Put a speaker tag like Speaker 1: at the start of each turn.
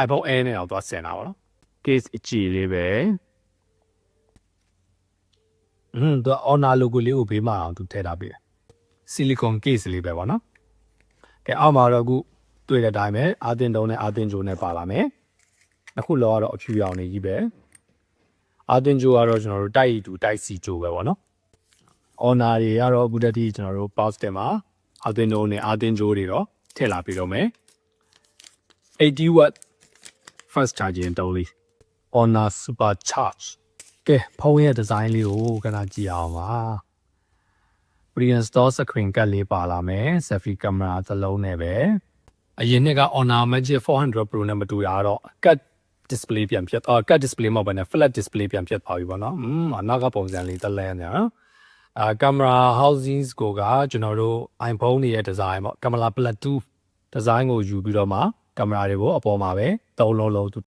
Speaker 1: iPhone Air နဲ့တော့သွားဆင်တာပါနော် case အကြည့်လေးပဲသူ Honor logo လေးကိုဘေးမှာအောင်သူထည့်ထားပေးတယ် silicone case လေးပဲပေါ့နော်ကဲအောက်မှာတော့အခုတွေ့တဲ့အတိုင်းပဲအာတင်တုံးနဲ့အာတင်ဂျိုနဲ့ပါလာမယ်အခုလောကတော့အဖြူရောင်နေကြီးပဲအာတင်ဂျိုကတော့ကျွန်တော်တို့တိုက်တူတိုက်စီဂျိုပဲပေါ့နော် Honor တွေကတော့အခုတည်းကကျွန်တော်တို့ positive မှာအာတင်တုံးနဲ့အာတင်ဂျိုတွေတော့ထည့်လာပြီးတော့မယ်80 watt fast charging တုံးလေး Honor super charge ကဲဖုန်းရဲ့ဒီဇိုင်းလေးကိုခဏကြည့်အောင်ပါ pre-install screen ကတ်လေးပါလာမယ် selfie camera တစ်လုံးနဲ့ပဲအရင်နှစ်က Honor Magic 400 Pro နဲ့မတူရတော့ cut display ပြန်ဖြစ်cut display မဟုတ်ဘဲနဲ့ flat display ပြန်ဖြစ်သွားပြီပေါ့နော်အနောက်ကပုံစံလေးတစ်လဲနေနော်camera housings ကိုကကျွန်တော်တို့ iPhone တွေရဲ့ design ပေါ့ camera Bluetooth design ကိုယူပြီးတော့မှ camera တွေကိုအပေါ်မှာပဲ3လုံးလုံးသူ